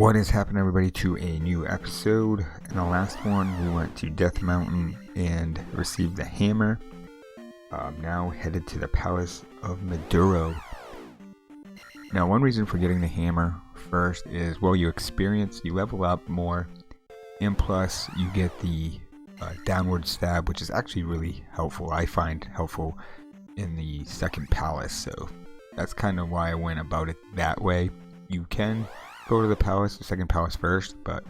What is happening, everybody, to a new episode? In the last one, we went to Death Mountain and received the hammer. Now headed to the Palace of Midoro. Now, one reason for getting the hammer first is, well, you level up more, and plus you get the downward stab, which is actually really helpful. I find helpful in the second palace, so that's kind of why I went about it that way. You can go to the second palace first, but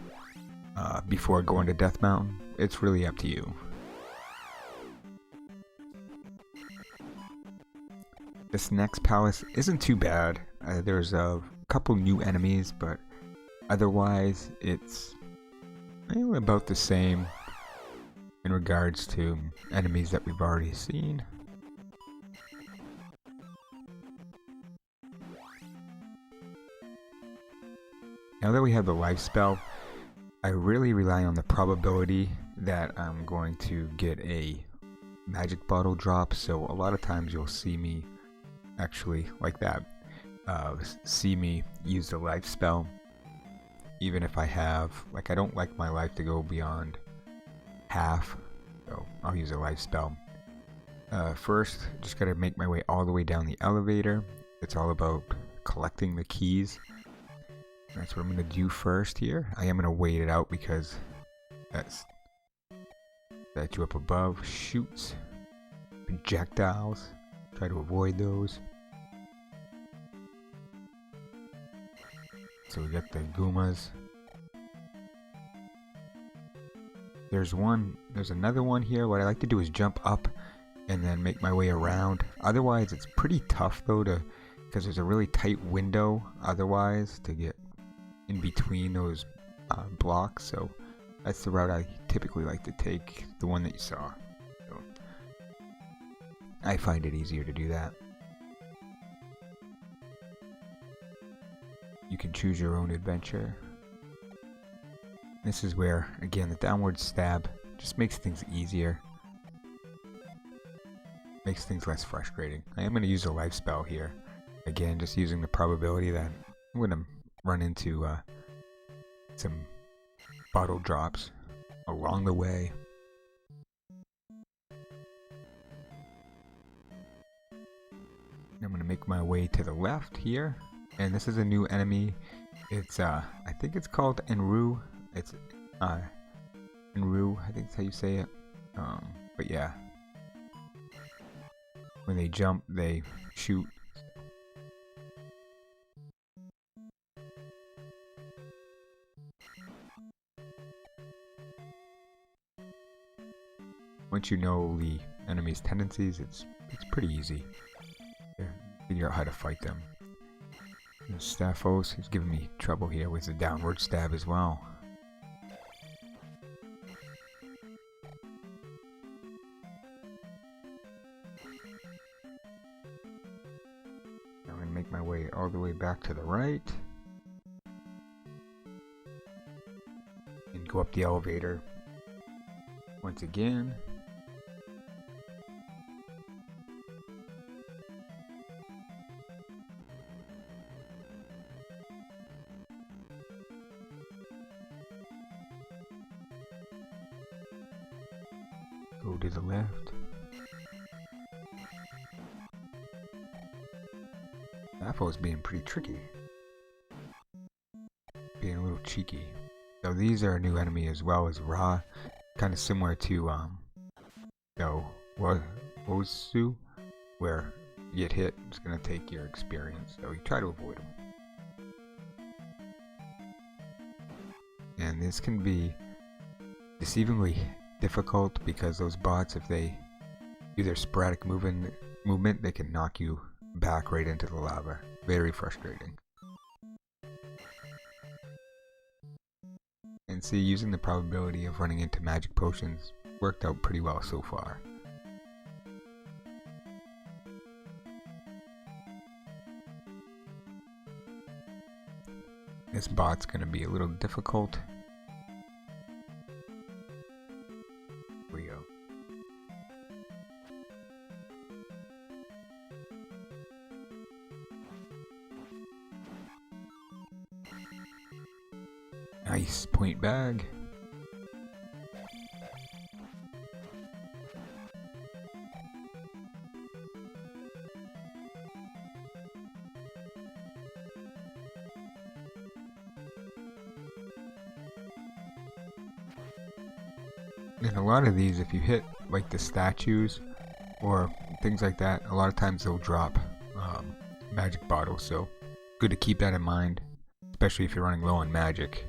before going to Death Mountain, it's really up to you. This next palace isn't too bad. There's a couple new enemies, but otherwise it's about the same in regards to enemies that we've already seen. Now that we have the life spell, I really rely on the probability that I'm going to get a magic bottle drop, so a lot of times you'll see me actually like that, see me use the life spell, even if I have, I don't like my life to go beyond half, so I'll use a life spell. First, just gotta make my way all the way down the elevator. It's all about collecting the keys. That's what I'm going to do first here. I am going to wait it out because that's you up above. Shoots. Projectiles. Try to avoid those. So we got the Goomas. There's another one here. What I like to do is jump up and then make my way around. Otherwise, it's pretty tough though because there's a really tight window otherwise to get in between those blocks, so that's the route I typically like to take, the one that you saw. So I find it easier to do that. You can choose your own adventure. This is where, again, the downward stab just makes things easier. Makes things less frustrating. I am going to use a life spell here. Again, just using the probability that I'm going to run into some bottle drops along the way. I'm going to make my way to the left here, and this is a new enemy. It's I think it's called Enru. It's Enru, I think that's how you say it. But yeah, when they jump, they shoot. Once you know the enemy's tendencies, it's pretty easy to figure out how to fight them. Staphos is giving me trouble here with the downward stab as well. Now I'm going to make my way all the way back to the right and go up the elevator once again. Go to the left. Apple is being pretty tricky. Being a little cheeky. So these are a new enemy as well as Ra. Kind of similar to Wosu, where you get hit, it's going to take your experience. So you try to avoid them. And this can be deceivingly difficult because those bots, if they do their sporadic movement, they can knock you back right into the lava. Very frustrating. And see, using the probability of running into magic potions worked out pretty well so far. This bot's going to be a little difficult. Here we go. Nice point bag. And a lot of these, if you hit like the statues or things like that, a lot of times they'll drop magic bottles, so good to keep that in mind, especially if you're running low on magic.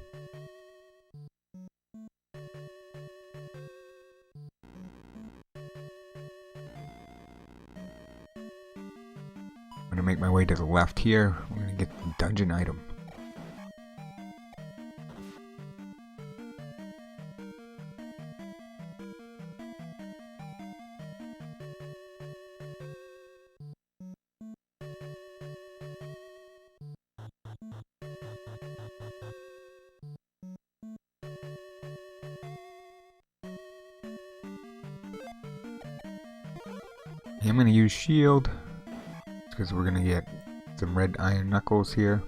I'm gonna make my way to the left here. I'm gonna get the dungeon item. I'm gonna use shield because we're gonna get some red iron knuckles here.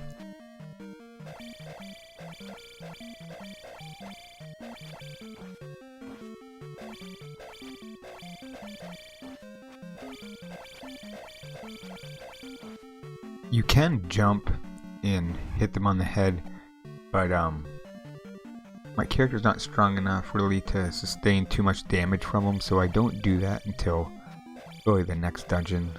You can jump and hit them on the head, but my character's not strong enough really to sustain too much damage from them, so I don't do that until really the next dungeon,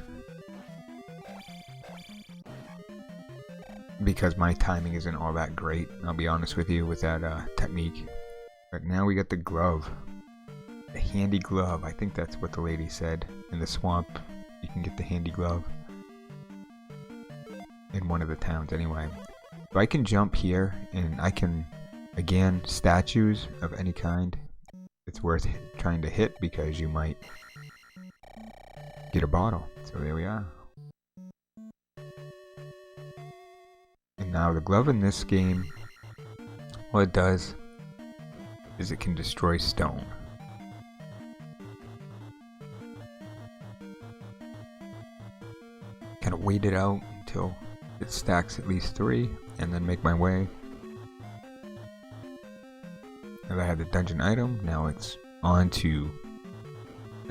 because my timing isn't all that great, I'll be honest with you, with that technique. But now we got the glove. The handy glove. I think that's what the lady said. In the swamp, you can get the handy glove. In one of the towns anyway. So I can jump here, and I can, again, statues of any kind. It's worth trying to hit because you might get a bottle. So there we are. And now the glove in this game, what it does is it can destroy stone. Kind of wait it out until it stacks at least 3 and then make my way. Now that I have the dungeon item, now it's on to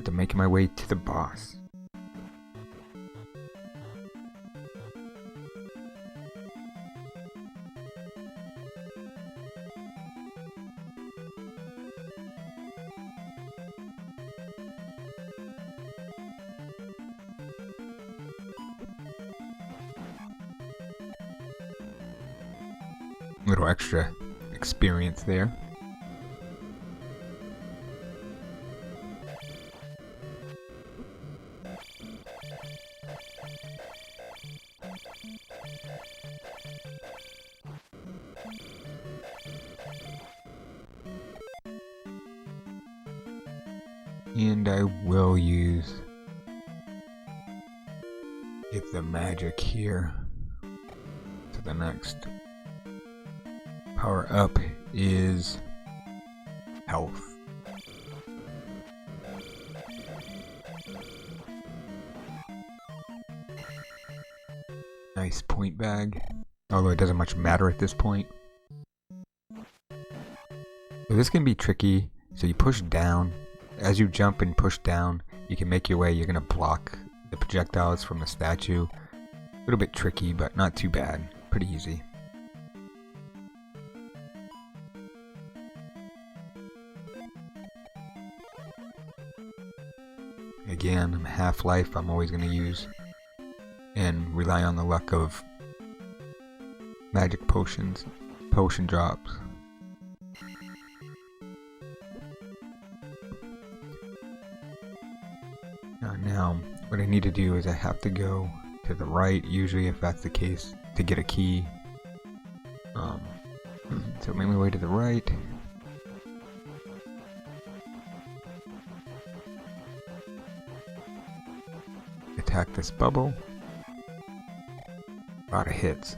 making my way to the boss. Little extra experience there. And I will use the magic here to the next. Power up is health. Nice point bag, although it doesn't much matter at this point. So this can be tricky, so you push down. As you jump and push down, you can make your way. You're going to block the projectiles from the statue. A little bit tricky, but not too bad. Pretty easy. Again, Half-Life I'm always going to use and rely on the luck of magic potions, potion drops. Now, what I need to do is I have to go to the right, usually if that's the case, to get a key. So make my way to the right. Attack this bubble. A lot of hits.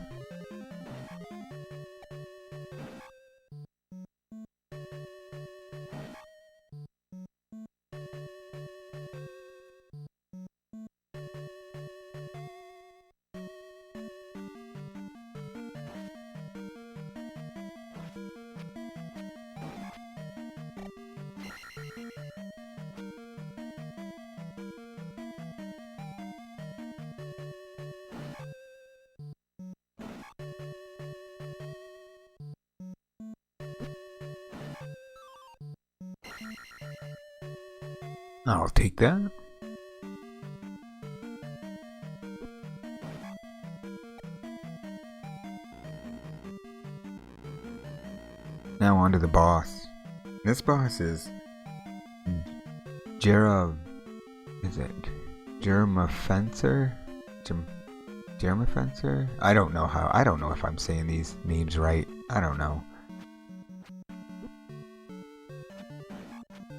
I'll take that. Now on to the boss. This boss is Jeremafencer? Jeremafencer? I don't know if I'm saying these names right. I don't know.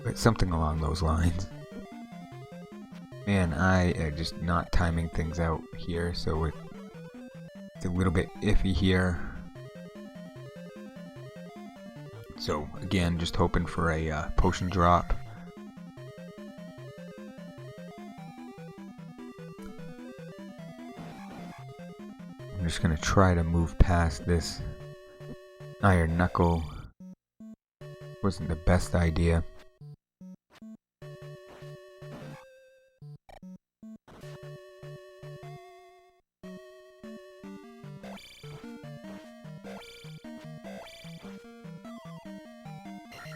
But something along those lines. Man, I am just not timing things out here, so it's a little bit iffy here. So again, just hoping for a potion drop. I'm just gonna try to move past this iron knuckle. Wasn't the best idea.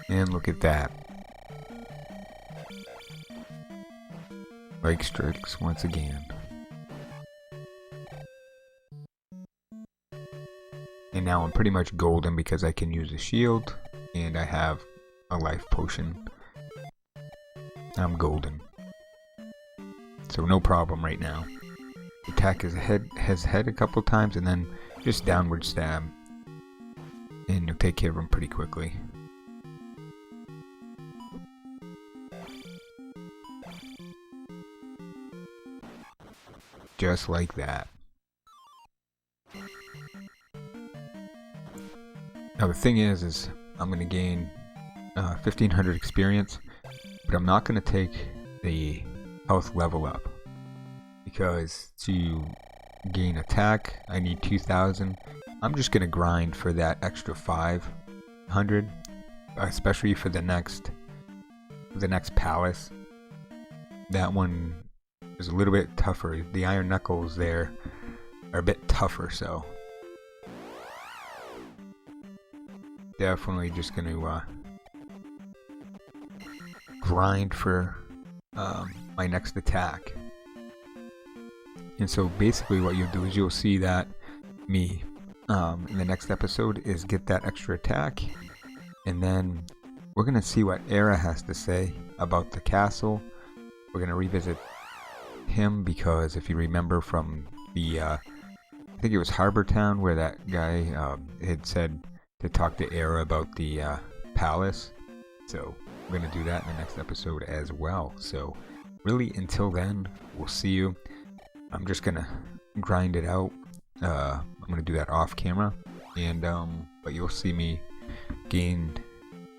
And look at that. Like strikes once again. And now I'm pretty much golden because I can use a shield and I have a life potion. I'm golden. So no problem right now. Attack his head a couple times and then just downward stab. And you'll take care of him pretty quickly. Just like that. Now the thing is I'm going to gain 1500 experience, but I'm not going to take the health level up because to gain attack I need 2000. I'm just going to grind for that extra 500, especially for the next palace. That one is a little bit tougher. The iron knuckles there are a bit tougher, so definitely just gonna grind for my next attack. And so basically what you'll do is you'll see that me in the next episode is get that extra attack, and then we're gonna see what Era has to say about the castle. We're gonna revisit him because if you remember from the I think it was Harbor Town where that guy had said to talk to Era about the palace. So we're gonna do that in the next episode as well. So really until then, we'll see you. I'm just gonna grind it out. I'm gonna do that off camera, and but you'll see me gain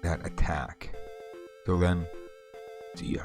that attack. Till then, see ya.